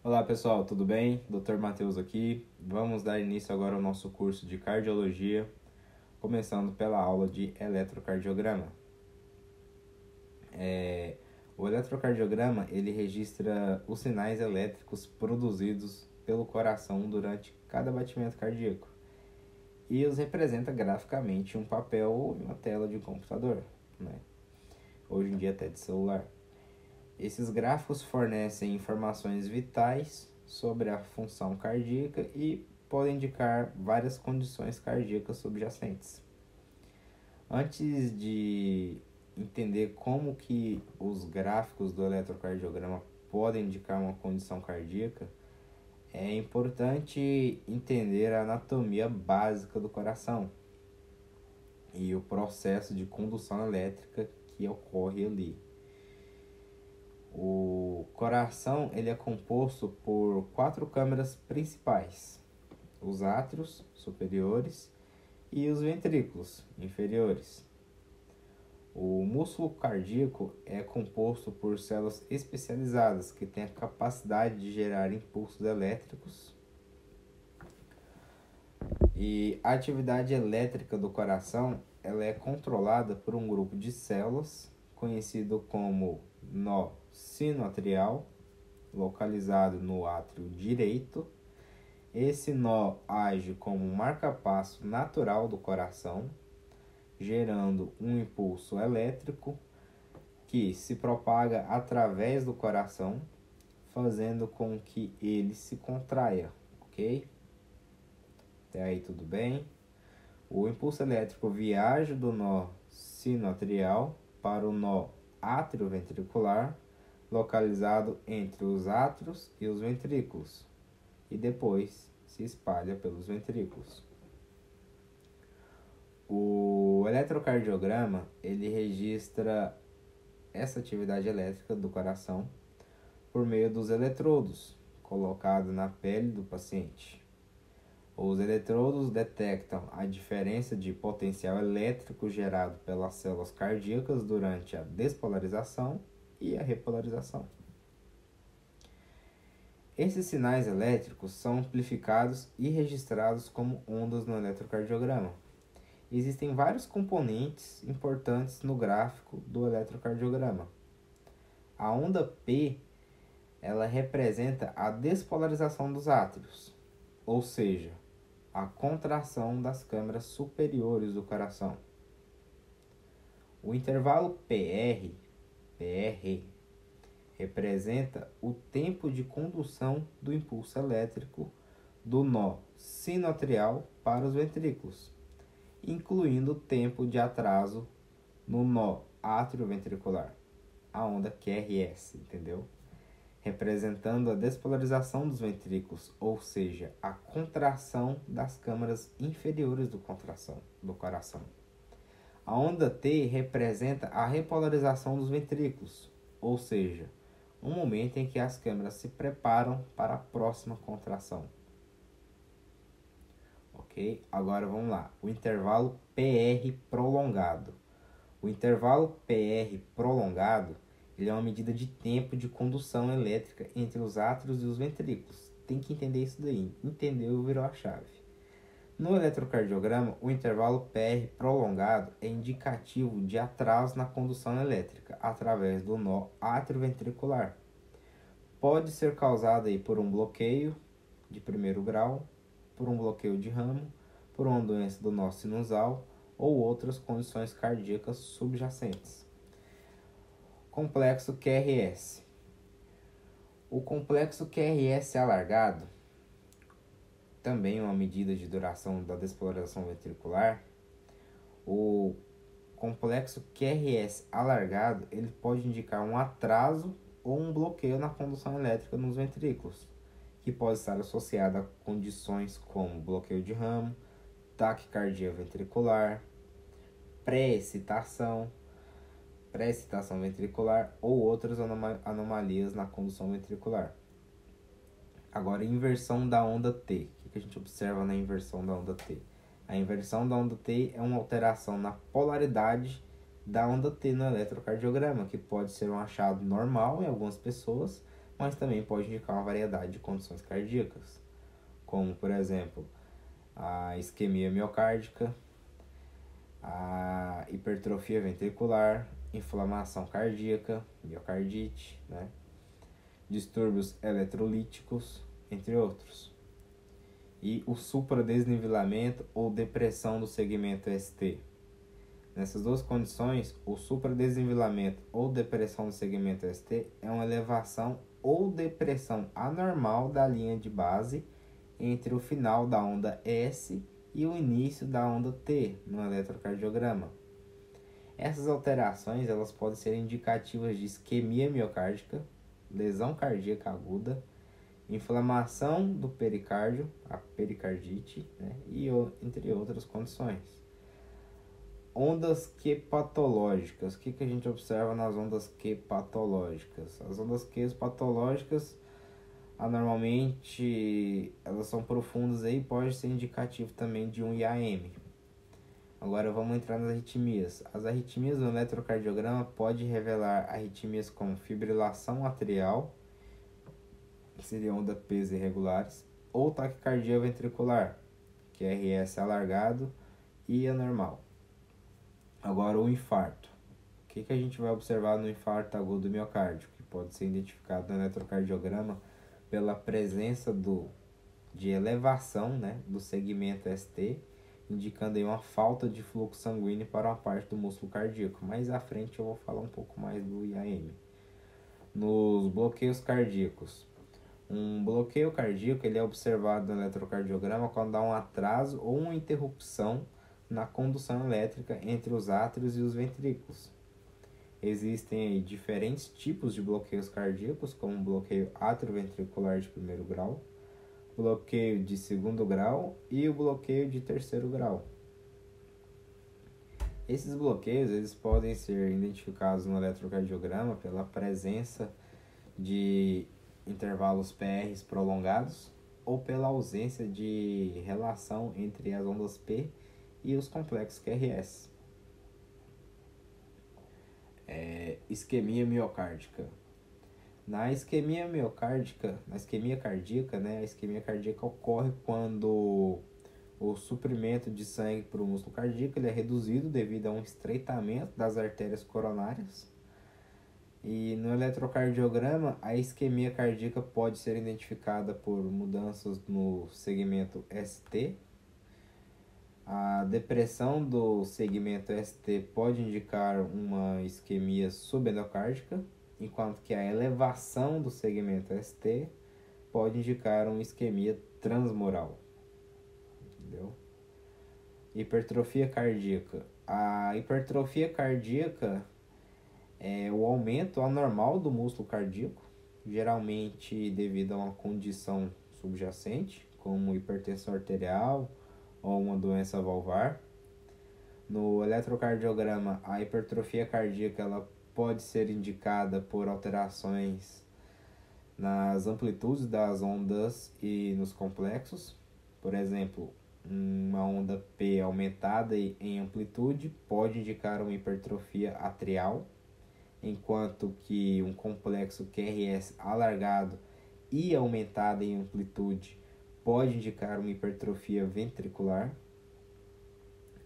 Olá pessoal, tudo bem? Dr. Matheus aqui. Vamos dar início agora ao nosso curso de cardiologia, começando pela aula de eletrocardiograma. O eletrocardiograma ele registra os sinais elétricos produzidos pelo coração durante cada batimento cardíaco e os representa graficamente em um papel ou em uma tela de um computador, né? Hoje em dia até de celular. Esses gráficos fornecem informações vitais sobre a função cardíaca e podem indicar várias condições cardíacas subjacentes. Antes de entender como que os gráficos do eletrocardiograma podem indicar uma condição cardíaca, é importante entender a anatomia básica do coração e o processo de condução elétrica que ocorre ali. O coração ele é composto por 4 câmaras principais: os átrios superiores e os ventrículos inferiores. O músculo cardíaco é composto por células especializadas que têm a capacidade de gerar impulsos elétricos. E a atividade elétrica do coração ela é controlada por um grupo de células conhecido como nó sinoatrial, localizado no átrio direito. Esse nó age como um marca-passo natural do coração, gerando um impulso elétrico que se propaga através do coração, fazendo com que ele se contraia, ok? Até aí tudo bem? O impulso elétrico viaja do nó sinoatrial para o nó atrioventricular, localizado entre os átrios e os ventrículos, e depois se espalha pelos ventrículos. O eletrocardiograma ele registra essa atividade elétrica do coração por meio dos eletrodos colocados na pele do paciente. Os eletrodos detectam a diferença de potencial elétrico gerado pelas células cardíacas durante a despolarização e a repolarização. Esses sinais elétricos são amplificados e registrados como ondas no eletrocardiograma. Existem vários componentes importantes no gráfico do eletrocardiograma. A onda P ela representa a despolarização dos átrios, ou seja, a contração das câmaras superiores do coração. O intervalo PR representa o tempo de condução do impulso elétrico do nó sinoatrial para os ventrículos, incluindo o tempo de atraso no nó atrioventricular, a onda QRS, entendeu? Representando a despolarização dos ventrículos, ou seja, a contração das câmaras inferiores do coração. A onda T representa a repolarização dos ventrículos, ou seja, um momento em que as câmaras se preparam para a próxima contração. Ok? Agora vamos lá. O intervalo PR prolongado. O intervalo PR prolongado ele é uma medida de tempo de condução elétrica entre os átrios e os ventrículos. Tem que entender isso daí. Entendeu? Virou a chave. No eletrocardiograma, o intervalo PR prolongado é indicativo de atraso na condução elétrica através do nó atrioventricular. Pode ser causado aí por um bloqueio de primeiro grau, por um bloqueio de ramo, por uma doença do nó sinusal ou outras condições cardíacas subjacentes. Complexo QRS. O complexo QRS alargado, também uma medida de duração da despolarização ventricular. O complexo QRS alargado ele pode indicar um atraso ou um bloqueio na condução elétrica nos ventrículos, que pode estar associado a condições como bloqueio de ramo, taquicardia ventricular, pré-excitação ventricular ou outras anomalias na condução ventricular. Agora, inversão da onda T. O que a gente observa na inversão da onda T? A inversão da onda T é uma alteração na polaridade da onda T no eletrocardiograma, que pode ser um achado normal em algumas pessoas, mas também pode indicar uma variedade de condições cardíacas, como, por exemplo, a isquemia miocárdica, a hipertrofia ventricular, inflamação cardíaca, miocardite, né? Distúrbios eletrolíticos, entre outros. E o supradesnivelamento ou depressão do segmento ST. Nessas duas condições, o supradesnivelamento ou depressão do segmento ST é uma elevação ou depressão anormal da linha de base entre o final da onda S e o início da onda T no eletrocardiograma. Essas alterações elas podem ser indicativas de isquemia miocárdica, lesão cardíaca aguda, inflamação do pericárdio, a pericardite, né? E entre outras condições. Ondas Q patológicas. O que a gente observa nas ondas Q patológicas? As ondas Q patológicas, normalmente, elas são profundas e pode ser indicativo também de um IAM. Agora vamos entrar nas arritmias. As arritmias do eletrocardiograma podem revelar arritmias como fibrilação atrial, que seria onda P's irregulares, ou taquicardia ventricular, que é RS alargado e anormal. Agora o infarto. O que a gente vai observar no infarto agudo do miocárdio, que pode ser identificado no eletrocardiograma pela presença de elevação, né, do segmento ST, indicando aí uma falta de fluxo sanguíneo para uma parte do músculo cardíaco. Mais à frente eu vou falar um pouco mais do IAM. Nos bloqueios cardíacos. Um bloqueio cardíaco ele é observado no eletrocardiograma quando há um atraso ou uma interrupção na condução elétrica entre os átrios e os ventrículos. Existem aí diferentes tipos de bloqueios cardíacos, como o bloqueio atrioventricular de primeiro grau, bloqueio de segundo grau e o bloqueio de terceiro grau. Esses bloqueios eles podem ser identificados no eletrocardiograma pela presença de intervalos PRs prolongados ou pela ausência de relação entre as ondas P e os complexos QRS. Isquemia miocárdica. Na isquemia cardíaca, né, a isquemia cardíaca ocorre quando o suprimento de sangue para o músculo cardíaco ele é reduzido devido a um estreitamento das artérias coronárias. E no eletrocardiograma, a isquemia cardíaca pode ser identificada por mudanças no segmento ST. A depressão do segmento ST pode indicar uma isquemia subendocárdica, enquanto que a elevação do segmento ST pode indicar uma isquemia transmural. Entendeu? Hipertrofia cardíaca. A hipertrofia cardíaca é o aumento anormal do músculo cardíaco, geralmente devido a uma condição subjacente, como hipertensão arterial ou uma doença valvar. No eletrocardiograma, a hipertrofia cardíaca ela pode ser indicada por alterações nas amplitudes das ondas e nos complexos. Por exemplo, uma onda P aumentada em amplitude pode indicar uma hipertrofia atrial, enquanto que um complexo QRS alargado e aumentado em amplitude pode indicar uma hipertrofia ventricular.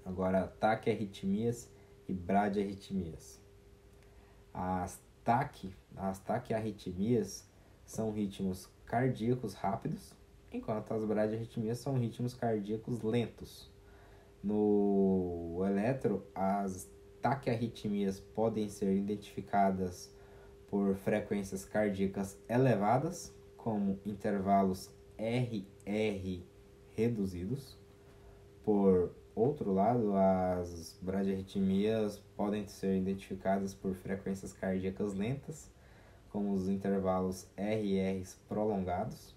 Agora, taquiarritmias e bradiarritmias. As taquiarritmias são ritmos cardíacos rápidos, enquanto as bradiarritmias são ritmos cardíacos lentos. No eletro, as taquiarritmias podem ser identificadas por frequências cardíacas elevadas, como intervalos RR reduzidos. Por outro lado, as bradiarritmias podem ser identificadas por frequências cardíacas lentas, como os intervalos RRs prolongados.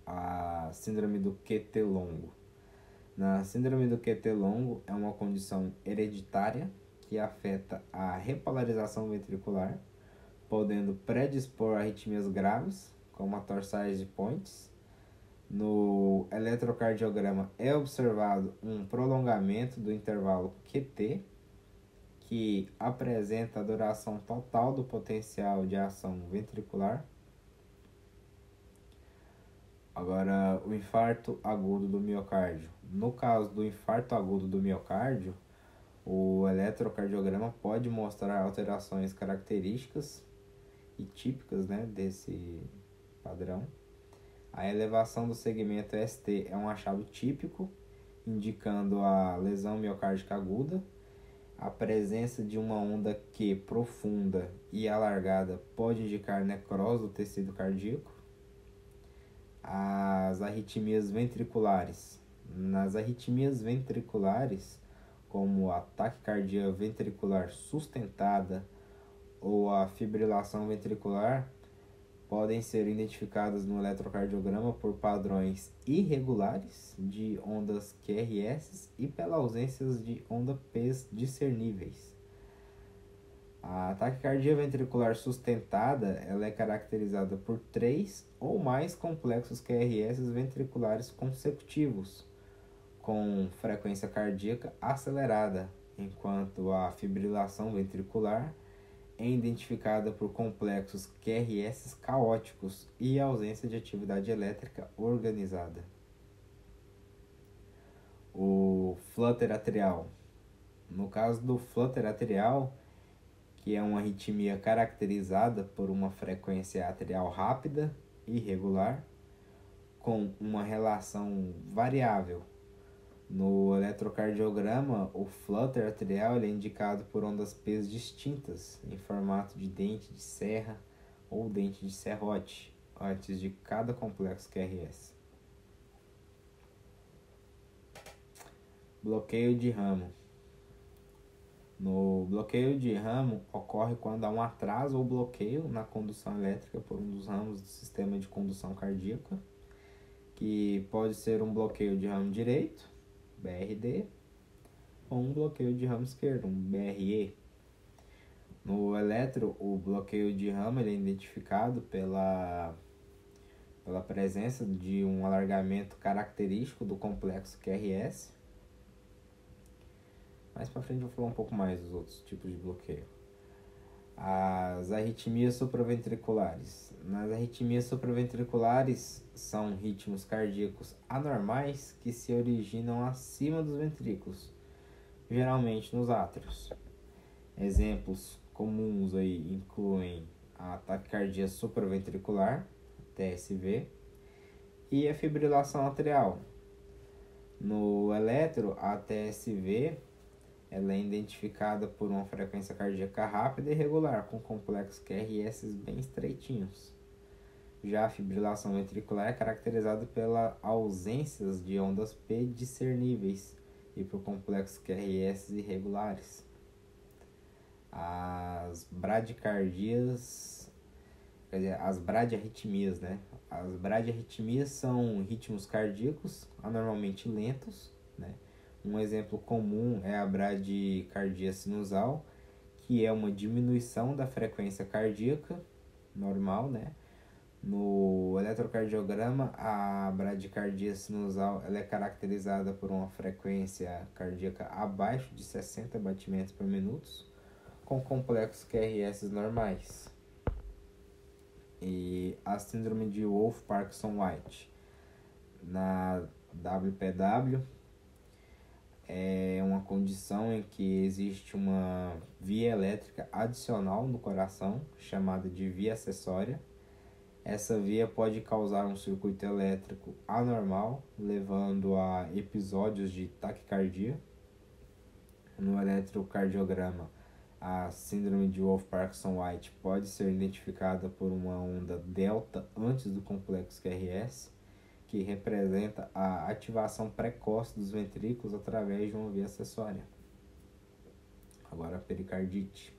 A síndrome do QT longo. Na síndrome do QT longo é uma condição hereditária que afeta a repolarização ventricular, podendo predispor a arritmias graves, como a torsades de Points. No eletrocardiograma é observado um prolongamento do intervalo QT, que apresenta a duração total do potencial de ação ventricular. Agora, o infarto agudo do miocárdio. No caso do infarto agudo do miocárdio, o eletrocardiograma pode mostrar alterações características e típicas, né, desse padrão. A elevação do segmento ST é um achado típico, indicando a lesão miocárdica aguda. A presença de uma onda Q profunda e alargada pode indicar necrose do tecido cardíaco. As arritmias ventriculares. Nas arritmias ventriculares, como a taquicardia ventricular sustentada ou a fibrilação ventricular, podem ser identificadas no eletrocardiograma por padrões irregulares de ondas QRS e pela ausência de ondas P discerníveis. A taquicardia ventricular sustentada ela é caracterizada por 3 ou mais complexos QRS ventriculares consecutivos, com frequência cardíaca acelerada, enquanto a fibrilação ventricular é identificada por complexos QRS caóticos e ausência de atividade elétrica organizada. O flutter atrial. No caso do flutter atrial, que é uma arritmia caracterizada por uma frequência atrial rápida e irregular, com uma relação variável. No eletrocardiograma, o flutter atrial é indicado por ondas P distintas, em formato de dente de serra ou dente de serrote, antes de cada complexo QRS. Bloqueio de ramo. No bloqueio de ramo, ocorre quando há um atraso ou bloqueio na condução elétrica por um dos ramos do sistema de condução cardíaca, que pode ser um bloqueio de ramo direito, BRD, ou um bloqueio de ramo esquerdo, um BRE. No eletro, o bloqueio de ramo ele é identificado pela presença de um alargamento característico do complexo QRS. Mais para frente eu vou falar um pouco mais dos outros tipos de bloqueio. As arritmias supraventriculares. Nas arritmias supraventriculares são ritmos cardíacos anormais que se originam acima dos ventrículos, geralmente nos átrios. Exemplos comuns aí incluem a taquicardia supraventricular, TSV, e a fibrilação atrial. No eletro, a TSV ela é identificada por uma frequência cardíaca rápida e regular, com complexos QRS bem estreitinhos. Já a fibrilação ventricular é caracterizada pela ausência de ondas P discerníveis e por complexos QRS irregulares. As bradicardias, quer dizer, as bradiarritmias, né? As bradiarritmias são ritmos cardíacos anormalmente lentos, né? Um exemplo comum é a bradicardia sinusal, que é uma diminuição da frequência cardíaca normal, né? No eletrocardiograma, a bradicardia sinusal ela é caracterizada por uma frequência cardíaca abaixo de 60 batimentos por minuto, com complexos QRS normais. E a síndrome de Wolff-Parkinson-White, na WPW, é uma condição em que existe uma via elétrica adicional no coração, chamada de via acessória. Essa via pode causar um circuito elétrico anormal, levando a episódios de taquicardia. No eletrocardiograma, a síndrome de Wolff-Parkinson-White pode ser identificada por uma onda delta antes do complexo QRS, que representa a ativação precoce dos ventrículos através de uma via acessória. Agora, a pericardite.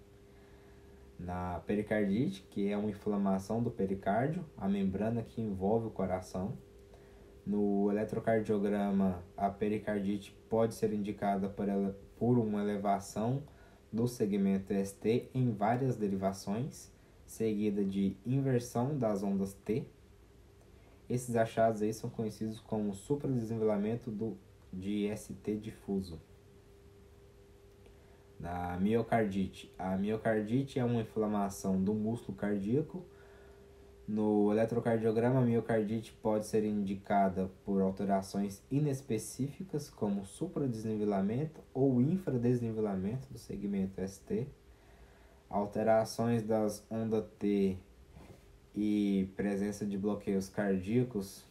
Na pericardite, que é uma inflamação do pericárdio, a membrana que envolve o coração. No eletrocardiograma, a pericardite pode ser indicada por uma elevação do segmento ST em várias derivações, seguida de inversão das ondas T. Esses achados aí são conhecidos como supradesenvolvimento de ST difuso. Da miocardite. A miocardite é uma inflamação do músculo cardíaco. No eletrocardiograma, a miocardite pode ser indicada por alterações inespecíficas, como supradesnivelamento ou infradesnivelamento do segmento ST, alterações das ondas T e presença de bloqueios cardíacos.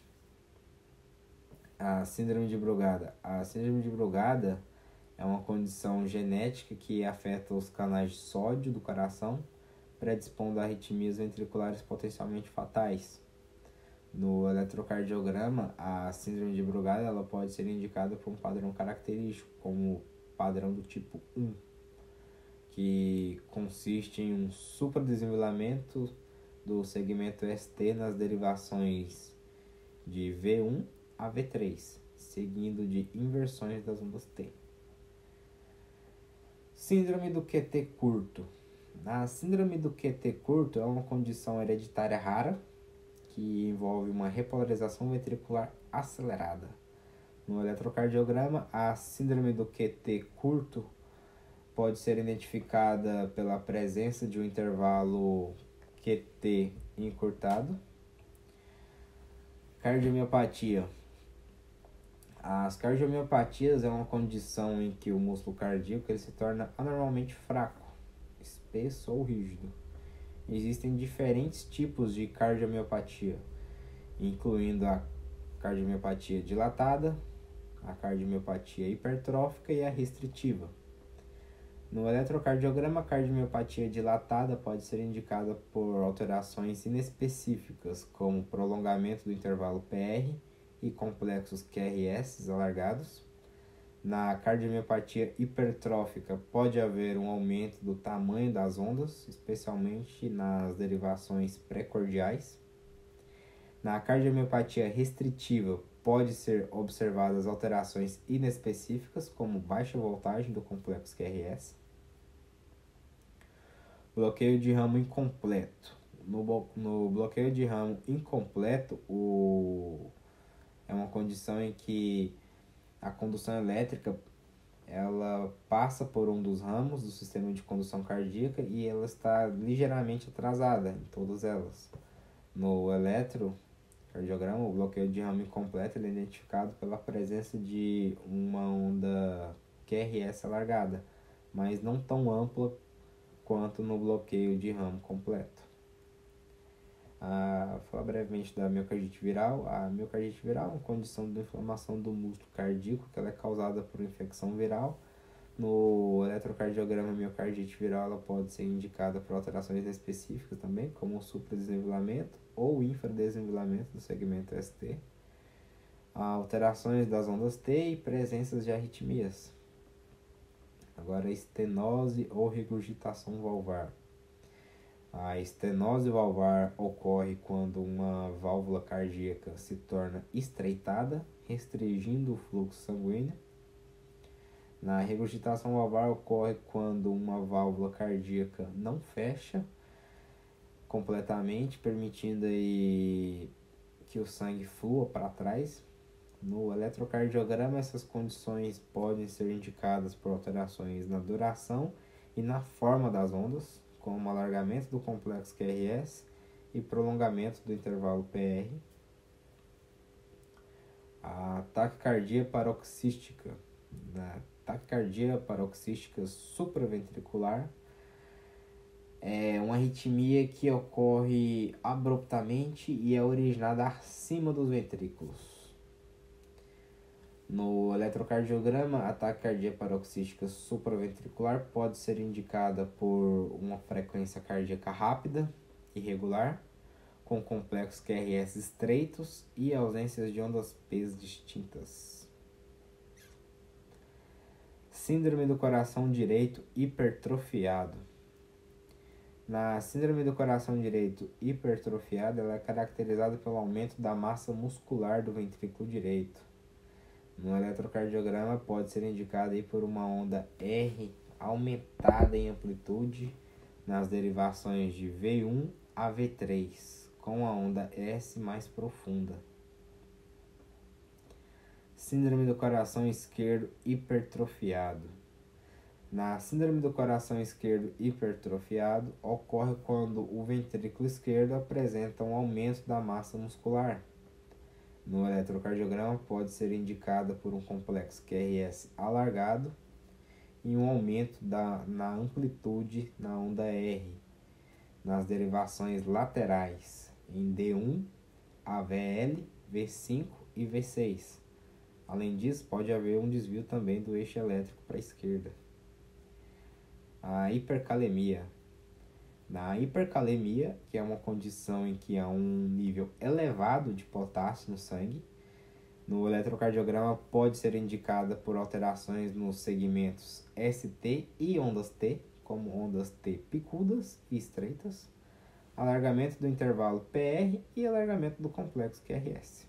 A síndrome de Brugada. A síndrome de Brugada é uma condição genética que afeta os canais de sódio do coração, predispondo a arritmias ventriculares potencialmente fatais. No eletrocardiograma, a síndrome de Brugada ela pode ser indicada por um padrão característico, como padrão do tipo 1, que consiste em um supradesenvolvimento do segmento ST nas derivações de V1 a V3, seguindo de inversões das ondas T. Síndrome do QT curto. A síndrome do QT curto é uma condição hereditária rara que envolve uma repolarização ventricular acelerada. No eletrocardiograma, a síndrome do QT curto pode ser identificada pela presença de um intervalo QT encurtado. Cardiomiopatia. As cardiomiopatias é uma condição em que o músculo cardíaco ele se torna anormalmente fraco, espesso ou rígido. Existem diferentes tipos de cardiomiopatia, incluindo a cardiomiopatia dilatada, a cardiomiopatia hipertrófica e a restritiva. No eletrocardiograma, a cardiomiopatia dilatada pode ser indicada por alterações inespecíficas, como prolongamento do intervalo PR e complexos QRS alargados. Na cardiomiopatia hipertrófica, pode haver um aumento do tamanho das ondas, especialmente nas derivações pré-cordiais. Na cardiomiopatia restritiva, pode ser observadas alterações inespecíficas, como baixa voltagem do complexo QRS. Bloqueio de ramo incompleto. No bloqueio de ramo incompleto, é uma condição em que a condução elétrica ela passa por um dos ramos do sistema de condução cardíaca e ela está ligeiramente atrasada em todas elas. No eletrocardiograma, o bloqueio de ramo incompleto é identificado pela presença de uma onda QRS alargada, mas não tão ampla quanto no bloqueio de ramo completo. Vou falar brevemente da miocardite viral. A miocardite viral é uma condição de inflamação do músculo cardíaco que ela é causada por infecção viral. No eletrocardiograma, a miocardite viral ela pode ser indicada por alterações específicas também, como o supradesnivelamento ou infradesnivelamento do segmento ST, alterações das ondas T e presenças de arritmias. Agora, estenose ou regurgitação valvar. A estenose valvar ocorre quando uma válvula cardíaca se torna estreitada, restringindo o fluxo sanguíneo. Na regurgitação valvar ocorre quando uma válvula cardíaca não fecha completamente, permitindo aí que o sangue flua para trás. No eletrocardiograma, essas condições podem ser indicadas por alterações na duração e na forma das ondas, como alargamento do complexo QRS e prolongamento do intervalo PR. A taquicardia paroxística. Na taquicardia paroxística supraventricular é uma arritmia que ocorre abruptamente e é originada acima dos ventrículos. No eletrocardiograma, a taquicardia paroxística supraventricular pode ser indicada por uma frequência cardíaca rápida, irregular, com complexos QRS estreitos e ausências de ondas P distintas. Síndrome do coração direito hipertrofiado. Na síndrome do coração direito hipertrofiado, ela é caracterizada pelo aumento da massa muscular do ventrículo direito. No eletrocardiograma, pode ser indicada aí por uma onda R aumentada em amplitude nas derivações de V1 a V3, com a onda S mais profunda. Síndrome do coração esquerdo hipertrofiado. Na síndrome do coração esquerdo hipertrofiado, ocorre quando o ventrículo esquerdo apresenta um aumento da massa muscular. No eletrocardiograma, pode ser indicada por um complexo QRS alargado e um aumento na amplitude na onda R, nas derivações laterais, em D1, AVL, V5 e V6. Além disso, pode haver um desvio também do eixo elétrico para a esquerda. A hipercalemia. Na hipercalemia, que é uma condição em que há um nível elevado de potássio no sangue, no eletrocardiograma pode ser indicada por alterações nos segmentos ST e ondas T, como ondas T picudas e estreitas, alargamento do intervalo PR e alargamento do complexo QRS.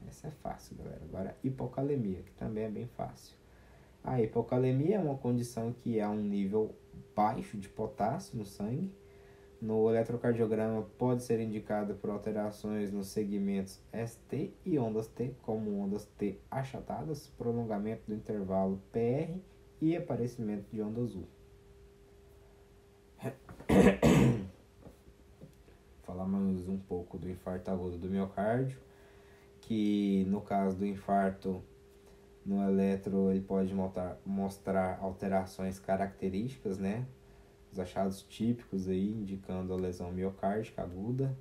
Essa é fácil, galera. Agora, hipocalemia, que também é bem fácil. A hipocalemia é uma condição que há um nível baixo de potássio no sangue. No eletrocardiograma pode ser indicada por alterações nos segmentos ST e ondas T, como ondas T achatadas, prolongamento do intervalo PR e aparecimento de onda azul. Falamos um pouco do infarto agudo do miocárdio, que no caso do infarto no eletro ele pode mostrar alterações características, né? Os achados típicos aí indicando a lesão miocárdica aguda,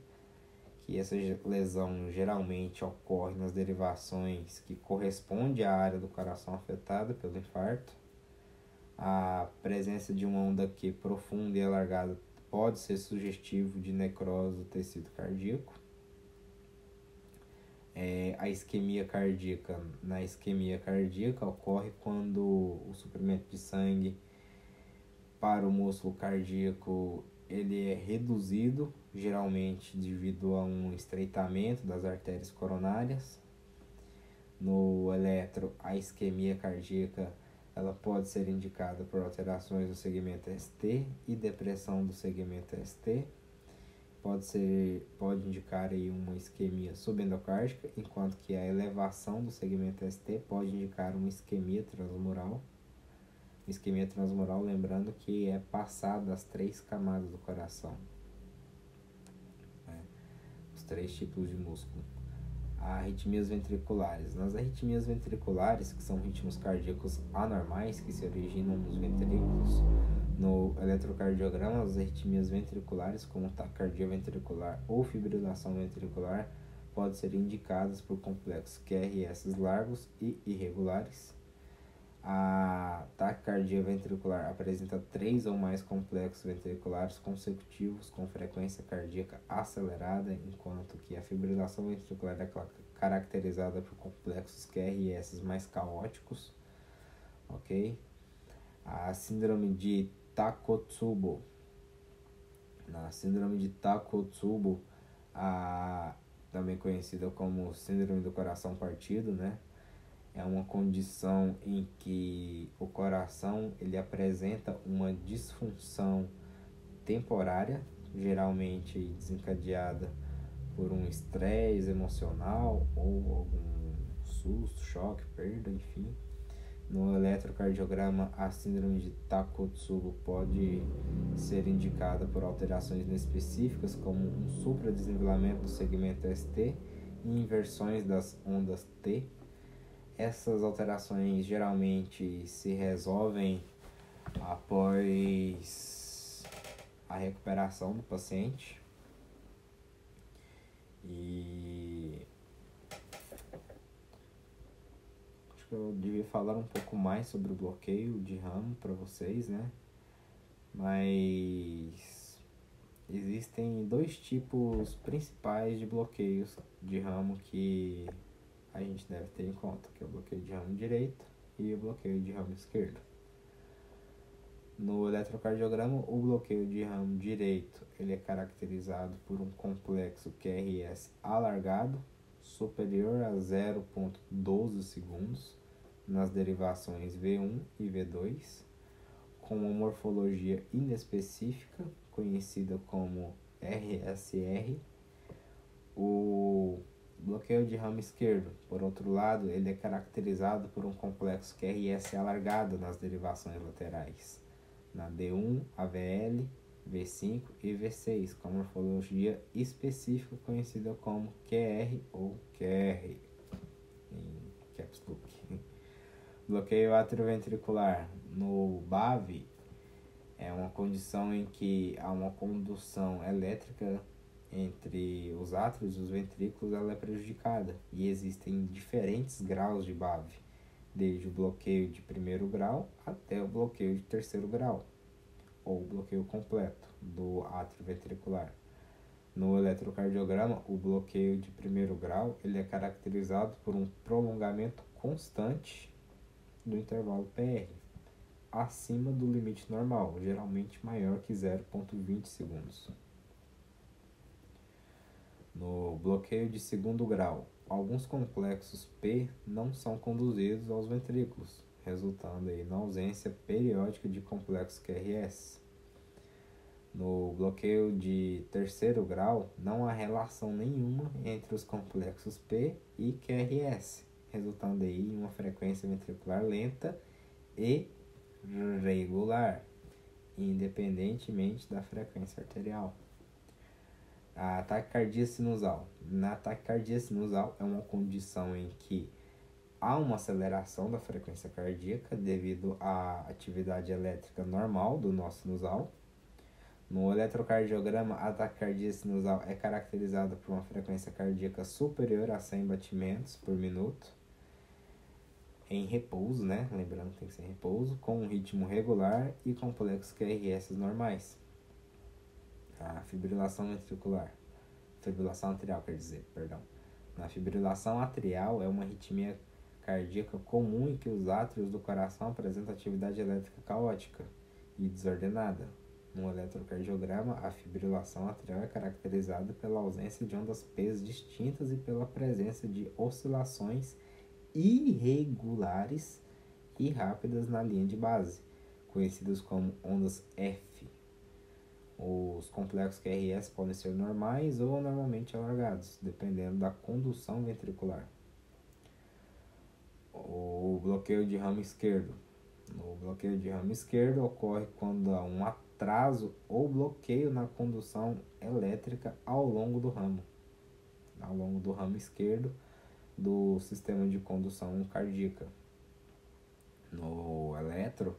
que essa lesão geralmente ocorre nas derivações que correspondem à área do coração afetada pelo infarto. A presença de uma onda Q profunda e alargada pode ser sugestivo de necrose do tecido cardíaco. A isquemia cardíaca. Na isquemia cardíaca ocorre quando o suprimento de sangue para o músculo cardíaco ele é reduzido, geralmente devido a um estreitamento das artérias coronárias. No eletro, a isquemia cardíaca ela pode ser indicada por alterações do segmento ST e depressão do segmento ST. Pode indicar aí uma isquemia subendocárdica, enquanto que a elevação do segmento ST pode indicar uma isquemia transmural. Isquemia transmural, lembrando que é passada as 3 camadas do coração, né? Os 3 tipos de músculo. Arritmias ventriculares. Nas arritmias ventriculares, que são ritmos cardíacos anormais que se originam nos ventrículos, no eletrocardiograma, as arritmias ventriculares, como taquicardia ventricular ou fibrilação ventricular, podem ser indicadas por complexos QRS largos e irregulares. A taquicardia ventricular apresenta 3 ou mais complexos ventriculares consecutivos com frequência cardíaca acelerada, enquanto que a fibrilação ventricular é caracterizada por complexos QRS mais caóticos, ok? A síndrome de Takotsubo. Na síndrome de Takotsubo, também conhecida como síndrome do coração partido, né? É uma condição em que o coração ele apresenta uma disfunção temporária, geralmente desencadeada por um estresse emocional ou algum susto, choque, perda, enfim. No eletrocardiograma, a síndrome de Takotsubo pode ser indicada por alterações inespecíficas, como um supradesnivelamento do segmento ST e inversões das ondas T. Essas alterações geralmente se resolvem após a recuperação do paciente. E acho que eu devia falar um pouco mais sobre o bloqueio de ramo para vocês, né? Mas existem 2 tipos principais de bloqueios de ramo que a gente deve ter em conta, que é o bloqueio de ramo direito e o bloqueio de ramo esquerdo. No eletrocardiograma, o bloqueio de ramo direito ele é caracterizado por um complexo QRS alargado, superior a 0,12 segundos, nas derivações V1 e V2, com uma morfologia inespecífica, conhecida como RSR. O Bloqueio de ramo esquerdo, por outro lado, ele é caracterizado por um complexo QRS alargado nas derivações laterais, na D1, AVL, V5 e V6, com morfologia específica conhecida como QR ou QR, em caps lock. Bloqueio atrioventricular. No BAV, é uma condição em que há uma condução elétrica entre os átrios e os ventrículos, ela é prejudicada. E existem diferentes graus de BAV, desde o bloqueio de primeiro grau até o bloqueio de terceiro grau, ou bloqueio completo do átrio ventricular. No eletrocardiograma, o bloqueio de primeiro grau ele é caracterizado por um prolongamento constante do intervalo PR, acima do limite normal, geralmente maior que 0,20 segundos. No bloqueio de segundo grau, alguns complexos P não são conduzidos aos ventrículos, resultando aí na ausência periódica de complexo QRS. No bloqueio de terceiro grau, não há relação nenhuma entre os complexos P e QRS, resultando aí em uma frequência ventricular lenta e regular, independentemente da frequência arterial. A taquicardia sinusal. Na taquicardia sinusal é uma condição em que há uma aceleração da frequência cardíaca devido à atividade elétrica normal do nó sinusal. No eletrocardiograma, a taquicardia sinusal é caracterizada por uma frequência cardíaca superior a 100 batimentos por minuto, em repouso, né? Lembrando que tem que ser em repouso, com um ritmo regular e complexos QRS normais. A fibrilação ventricular. Fibrilação atrial, quer dizer, perdão. Na fibrilação atrial é uma arritmia cardíaca comum em que os átrios do coração apresentam atividade elétrica caótica e desordenada. No eletrocardiograma, a fibrilação atrial é caracterizada pela ausência de ondas P distintas e pela presença de oscilações irregulares e rápidas na linha de base, conhecidas como ondas F. Os complexos QRS podem ser normais ou normalmente alargados, dependendo da condução ventricular. O bloqueio de ramo esquerdo. O bloqueio de ramo esquerdo ocorre quando há um atraso ou bloqueio na condução elétrica ao longo do ramo esquerdo do sistema de condução cardíaca. No eletro,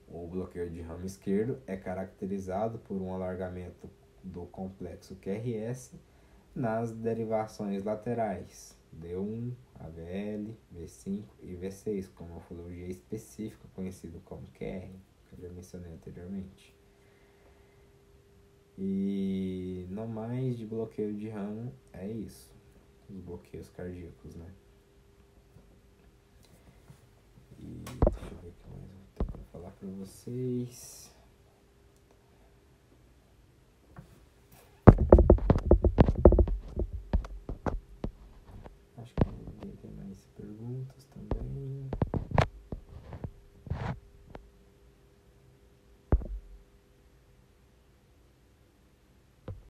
o bloqueio de ramo esquerdo é caracterizado por um alargamento do complexo QRS nas derivações laterais D1, AVL, V5 e V6, com morfologia específica conhecida como QR, que eu já mencionei anteriormente. E no mais de bloqueio de ramo é isso, os bloqueios cardíacos, né? E deixa eu ver o que mais eu tenho para falar para vocês.